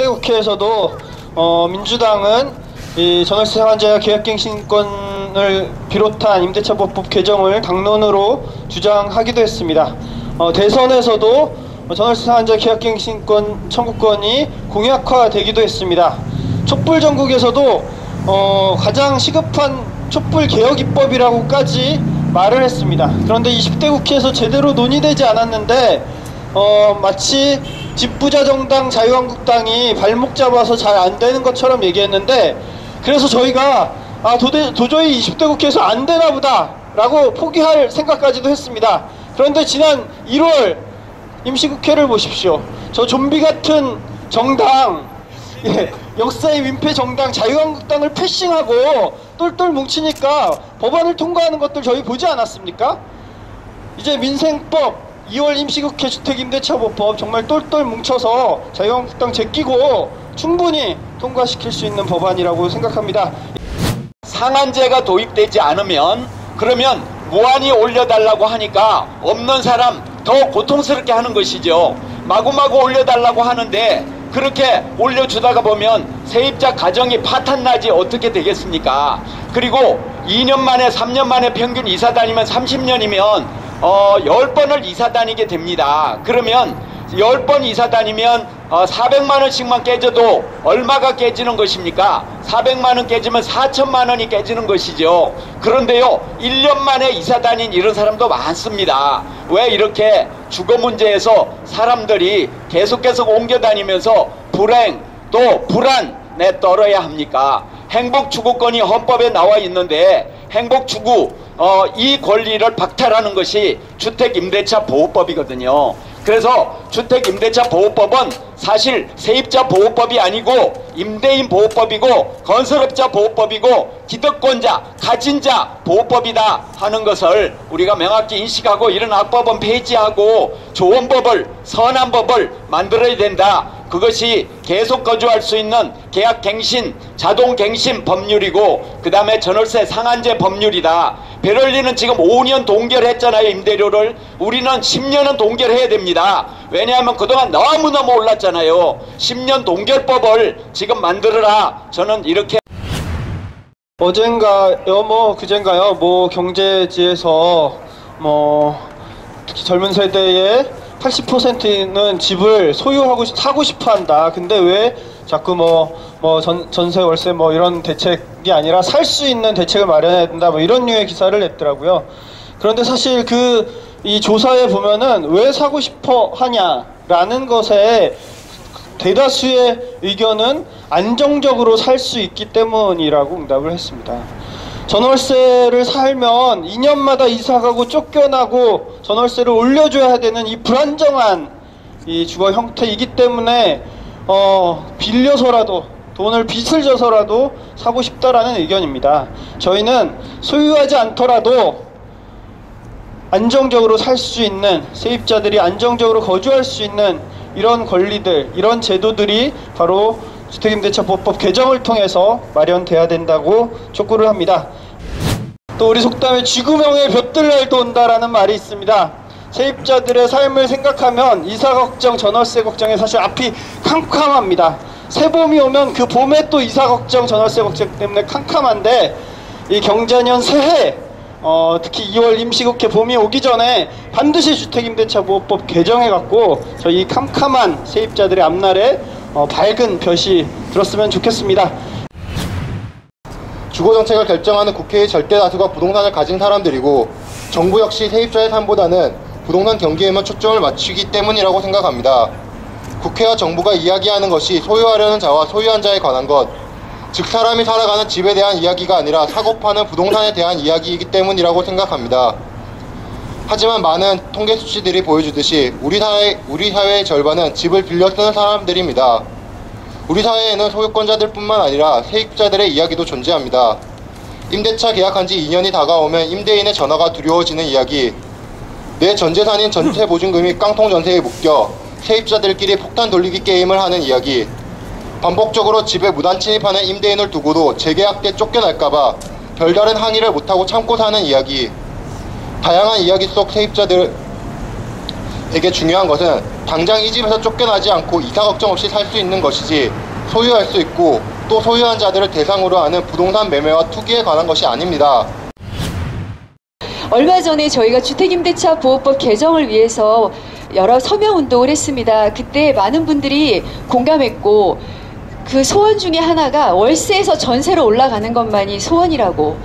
20대 국회에서도 민주당은 이 전월세 상한제 계약갱신권을 비롯한 임대차보호법 개정을 당론으로 주장하기도 했습니다. 대선에서도 전월세 상한제 계약갱신권 청구권이 공약화되기도 했습니다. 촛불전국에서도 가장 시급한 촛불개혁입법이라고까지 말을 했습니다. 그런데 20대 국회에서 제대로 논의되지 않았는데 마치 집부자 정당 자유한국당이 발목 잡아서 잘 안되는 것처럼 얘기했는데, 그래서 저희가 도저히 20대 국회에서 안되나 보다 라고 포기할 생각까지도 했습니다. 그런데 지난 1월 임시국회를 보십시오. 저 좀비 같은 정당, 역사의 민폐 정당 자유한국당을 패싱하고 똘똘 뭉치니까 법안을 통과하는 것들 저희 보지 않았습니까? 이제 민생법, 2월 임시국회 주택임대차보호법 정말 똘똘 뭉쳐서 자유한국당 제끼고 충분히 통과시킬 수 있는 법안이라고 생각합니다. 상한제가 도입되지 않으면 그러면 무한히 올려달라고 하니까 없는 사람 더 고통스럽게 하는 것이죠. 마구마구 올려달라고 하는데 그렇게 올려주다가 보면 세입자 가정이 파탄나지 어떻게 되겠습니까? 그리고 2년 만에 3년 만에 평균 이사 다니면 30년이면 10번을 이사 다니게 됩니다. 그러면 10번 이사 다니면 400만원씩만 깨져도 얼마가 깨지는 것입니까? 400만원 깨지면 4천만원이 깨지는 것이죠. 그런데요, 1년 만에 이사 다닌 이런 사람도 많습니다. 왜 이렇게 주거 문제에서 사람들이 계속 옮겨 다니면서 불행 또 불안에 떨어야 합니까? 행복추구권이 헌법에 나와 있는데 행복추구 이 권리를 박탈하는 것이 주택임대차보호법이거든요. 그래서 주택임대차보호법은 사실 세입자보호법이 아니고 임대인보호법이고 건설업자보호법이고 기득권자, 가진자 보호법이다 하는 것을 우리가 명확히 인식하고 이런 악법은 폐지하고 좋은 법을, 선한 법을 만들어야 된다. 그것이 계속 거주할 수 있는 계약갱신, 자동갱신 법률이고 그 다음에 전월세 상한제 법률이다. 베를린은 지금 5년 동결했잖아요, 임대료를. 우리는 10년은 동결해야 됩니다. 왜냐하면 그동안 너무너무 올랐잖아요. 10년 동결법을 지금 만들어라. 저는 이렇게. 어젠가요, 그젠가요, 경제지에서 특히 젊은 세대의 80%는 집을 소유하고 사고 싶어 한다. 근데 왜 자꾸 전세 월세 이런 대책이 아니라 살 수 있는 대책을 마련해야 된다, 이런 류의 기사를 냈더라고요. 그런데 사실 이 조사에 보면은 왜 사고 싶어 하냐라는 것에 대다수의 의견은 안정적으로 살 수 있기 때문이라고 응답을 했습니다. 전월세를 살면 2년마다 이사가고 쫓겨나고 전월세를 올려줘야 되는 이 불안정한 이 주거 형태이기 때문에 빌려서라도, 돈을 빚을 져서라도 사고 싶다라는 의견입니다. 저희는 소유하지 않더라도 안정적으로 살 수 있는, 세입자들이 안정적으로 거주할 수 있는 이런 권리들, 이런 제도들이 바로 주택임대차보호법 개정을 통해서 마련돼야 된다고 촉구를 합니다. 또 우리 속담에 쥐구멍에 볕들 날도 온다라는 말이 있습니다. 세입자들의 삶을 생각하면 이사 걱정, 전월세 걱정에 사실 앞이 캄캄합니다. 새봄이 오면 그 봄에 또 이사 걱정, 전월세 걱정 때문에 캄캄한데, 이 경자년 새해 특히 2월 임시국회 봄이 오기 전에 반드시 주택임대차보호법 개정해갖고 저희 캄캄한 세입자들의 앞날에 밝은 볕이 들었으면 좋겠습니다. 주거정책을 결정하는 국회의 절대 다수가 부동산을 가진 사람들이고 정부 역시 세입자의 삶보다는 부동산 경기에만 초점을 맞추기 때문이라고 생각합니다. 국회와 정부가 이야기하는 것이 소유하려는 자와 소유한 자에 관한 것, 즉 사람이 살아가는 집에 대한 이야기가 아니라 사고 파는 부동산에 대한 이야기이기 때문이라고 생각합니다. 하지만 많은 통계 수치들이 보여주듯이 우리 사회의 절반은 집을 빌려 쓰는 사람들입니다. 우리 사회에는 소유권자들 뿐만 아니라 세입자들의 이야기도 존재합니다. 임대차 계약한 지 2년이 다가오면 임대인의 전화가 두려워지는 이야기, 내 전재산인 전세보증금이 깡통 전세에 묶여 세입자들끼리 폭탄 돌리기 게임을 하는 이야기, 반복적으로 집에 무단 침입하는 임대인을 두고도 재계약 때 쫓겨날까봐 별다른 항의를 못하고 참고 사는 이야기, 다양한 이야기 속 사람들에게 중요한 것은 당장 이 집에서 쫓겨나지 않고 이사 걱정 없이 살 수 있는 것이지 소유할 수 있고 또 소유한 자들을 대상으로 하는 부동산 매매와 투기에 관한 것이 아닙니다. 얼마 전에 저희가 주택임대차 보호법 개정을 위해서 여러 서명 운동을 했습니다. 그때 많은 분들이 공감했고 그 소원 중에 하나가 월세에서 전세로 올라가는 것만이 소원이라고,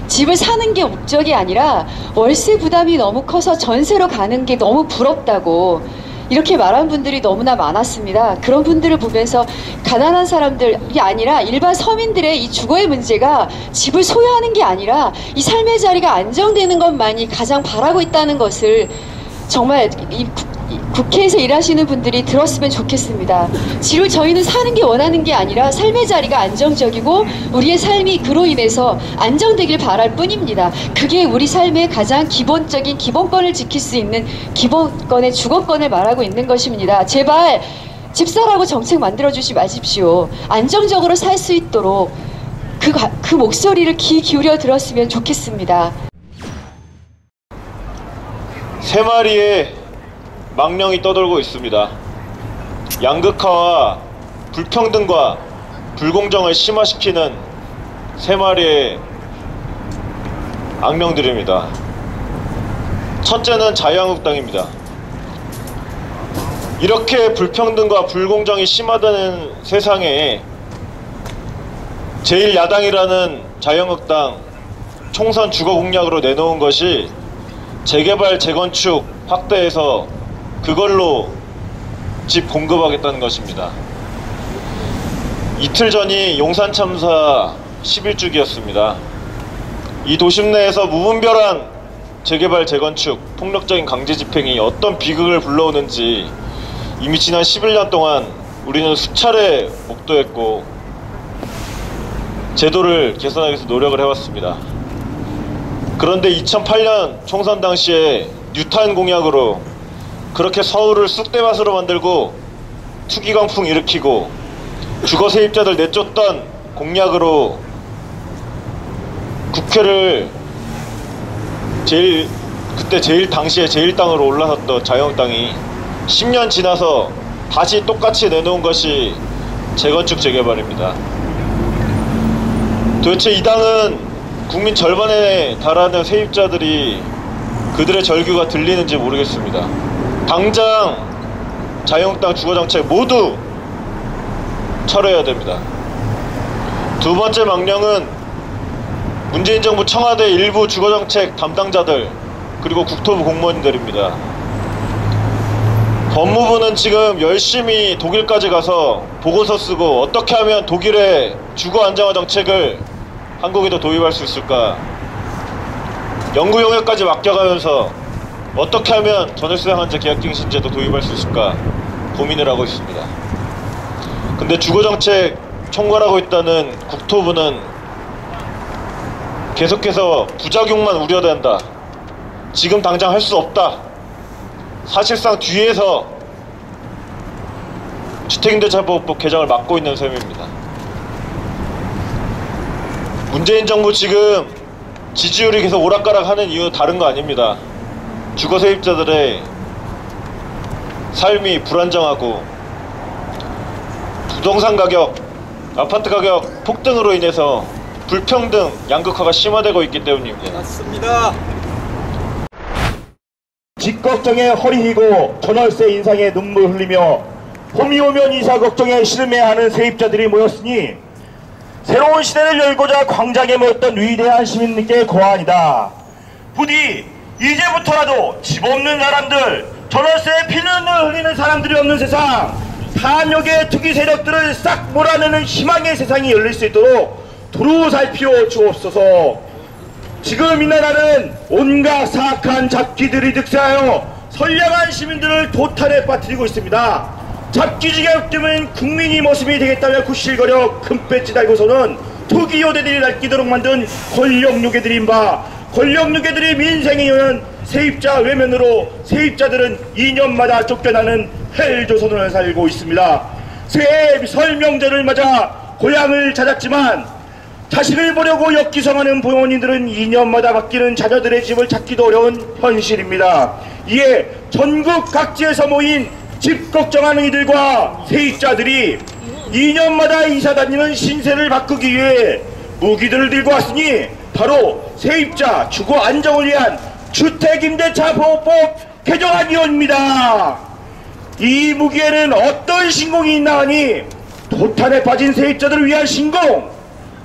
집을 사는 게 목적이 아니라 월세 부담이 너무 커서 전세로 가는 게 너무 부럽다고 이렇게 말한 분들이 너무나 많았습니다. 그런 분들을 보면서 가난한 사람들이 아니라 일반 서민들의 이 주거의 문제가 집을 소유하는 게 아니라 이 삶의 자리가 안정되는 것만이 가장 바라고 있다는 것을 정말 이 국회에서 일하시는 분들이 들었으면 좋겠습니다. 집을 저희는 사는 게 원하는 게 아니라 삶의 자리가 안정적이고 우리의 삶이 그로 인해서 안정되길 바랄 뿐입니다. 그게 우리 삶의 가장 기본적인 기본권을 지킬 수 있는 기본권의 주거권을 말하고 있는 것입니다. 제발 집사라고 정책 만들어주지 마십시오. 안정적으로 살 수 있도록 그 목소리를 귀 기울여 들었으면 좋겠습니다. 세 마리의 망령이 떠돌고 있습니다. 양극화와 불평등과 불공정을 심화시키는 세 마리의 악령들입니다. 첫째는 자유한국당입니다. 이렇게 불평등과 불공정이 심화되는 세상에 제1야당이라는 자유한국당 총선 주거 공약으로 내놓은 것이 재개발, 재건축 확대해서 그걸로 집 공급하겠다는 것입니다. 이틀 전이 용산 참사 11주기였습니다. 이 도심 내에서 무분별한 재개발, 재건축, 폭력적인 강제 집행이 어떤 비극을 불러오는지 이미 지난 11년 동안 우리는 수차례 목도했고 제도를 개선하기 위해서 노력을 해왔습니다. 그런데 2008년 총선 당시에 뉴타운 공약으로 그렇게 서울을 쑥대밭으로 만들고 투기 강풍 일으키고 주거 세입자들 내쫓던 공약으로 국회를 그때 당시에 제1당으로 올라섰던 자유한국당이 10년 지나서 다시 똑같이 내놓은 것이 재건축 재개발입니다. 도대체 이 당은 국민 절반에 달하는 세입자들이 그들의 절규가 들리는지 모르겠습니다. 당장 자유한국당 주거정책 모두 철회해야 됩니다. 두 번째 망령은 문재인 정부 청와대 일부 주거정책 담당자들 그리고 국토부 공무원들입니다. 법무부는 지금 열심히 독일까지 가서 보고서 쓰고 어떻게 하면 독일의 주거 안정화 정책을 한국에도 도입할 수 있을까, 연구 용역까지 맡겨가면서 어떻게 하면 전월세 상한제 계약갱신제도 도입할 수 있을까 고민을 하고 있습니다. 근데 주거정책 총괄하고 있다는 국토부는 계속해서 부작용만 우려된다, 지금 당장 할 수 없다, 사실상 뒤에서 주택임대차보호법 개정을 막고 있는 셈입니다. 문재인 정부 지금 지지율이 계속 오락가락하는 이유는 다른 거 아닙니다. 주거 세입자들의 삶이 불안정하고 부동산 가격, 아파트 가격 폭등으로 인해서 불평등, 양극화가 심화되고 있기 때문입니다. 맞습니다. 집 걱정에 허리 휘고 전월세 인상에 눈물 흘리며 봄이 오면 이사 걱정에 실매하는 세입자들이 모였으니 새로운 시대를 열고자 광장에 모였던 위대한 시민님께 고하니다. 부디 이제부터라도 집 없는 사람들, 전월세에 피눈을 흘리는 사람들이 없는 세상, 탐욕의 투기 세력들을 싹 몰아내는 희망의 세상이 열릴 수 있도록 두루 살피워 주옵소서. 지금 이 나라는 온갖 사악한 잡기들이 득세하여 선량한 시민들을 도탄에 빠뜨리고 있습니다. 잡기지가 없으면 국민이 모습이 되겠다며 구실거려 금배지 달고서는 투기 요대들이 날뛰도록 만든 권력유괴들인 바, 권력유괴들이 민생에 의한 세입자 외면으로 세입자들은 2년마다 쫓겨나는 헬조선을 살고 있습니다. 새해 설 명절을 맞아 고향을 찾았지만 자식을 보려고 역기성하는 부모님들은 2년마다 바뀌는 자녀들의 집을 찾기도 어려운 현실입니다. 이에 전국 각지에서 모인 집 걱정하는 이들과 세입자들이 2년마다 이사 다니는 신세를 바꾸기 위해 무기들을 들고 왔으니 바로 세입자 주거 안정을 위한 주택임대차보호법 개정안이옵니다. 이 무기에는 어떤 신공이 있나 하니 도탄에 빠진 세입자들을 위한 신공,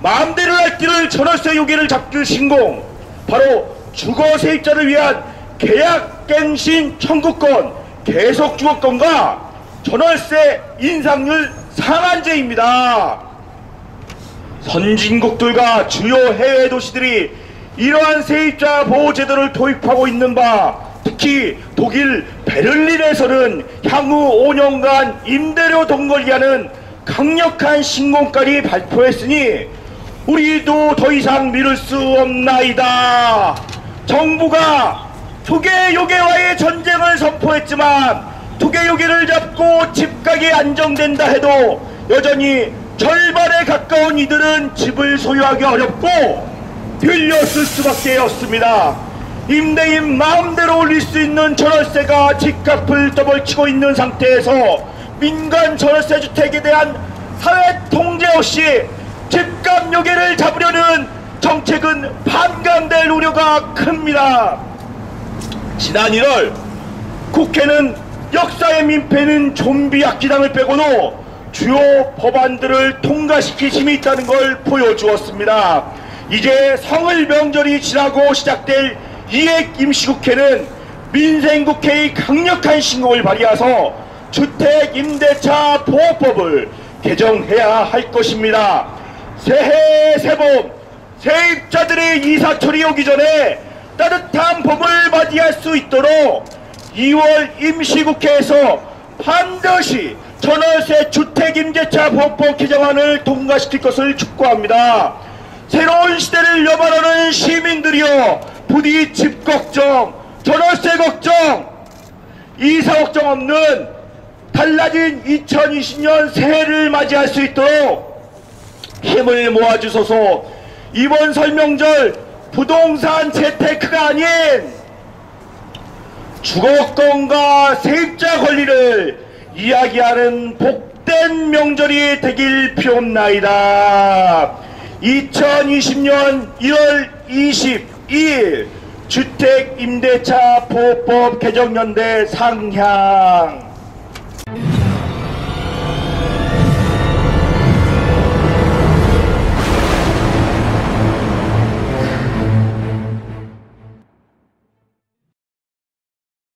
마음대로 날뛰는 전월세 요기를 잡을 신공, 바로 주거 세입자를 위한 계약갱신 청구권, 계속주거권과 전월세 인상률 상한제입니다. 선진국들과 주요 해외 도시들이 이러한 세입자 보호제도를 도입하고 있는 바, 특히 독일 베를린에서는 향후 5년간 임대료 동거리하는 강력한 신공까지 발표했으니 우리도 더 이상 미룰 수 없나이다. 정부가 토개요괴와의 전쟁을 선포했지만 토개요괴를 잡고 집값이 안정된다 해도 여전히 절반에 가까운 이들은 집을 소유하기 어렵고 빌렸을 수밖에 없습니다. 임대인 마음대로 올릴 수 있는 전월세가 집값을 떠벌치고 있는 상태에서 민간 전월세 주택에 대한 사회 통제 없이 집값 요괴를 잡으려는 정책은 반감될 우려가 큽니다. 지난 1월 국회는 역사의 민폐는 좀비 악기당을 빼고도 주요 법안들을 통과시킬 힘이 있다는 걸 보여주었습니다. 이제 성을 명절이 지나고 시작될 이액 임시국회는 민생국회의 강력한 신공을 발휘해서 주택임대차 보호법을 개정해야 할 것입니다. 새해 새봄 세입자들의 이사철이 오기 전에 따뜻한 봄을 맞이할 수 있도록 2월 임시국회에서 반드시 전월세 주택임대차 보호법 개정안을 통과시킬 것을 촉구합니다. 새로운 시대를 여발하는 시민들이여 부디 집 걱정, 전월세 걱정, 이사 걱정 없는 달라진 2020년 새해를 맞이할 수 있도록 힘을 모아주소서. 이번 설명절 부동산 재테크가 아닌 주거권과 세입자 권리를 이야기하는 복된 명절이 되길 비옵나이다. 2020년 1월 22일 주택임대차 보호법 개정연대 상향.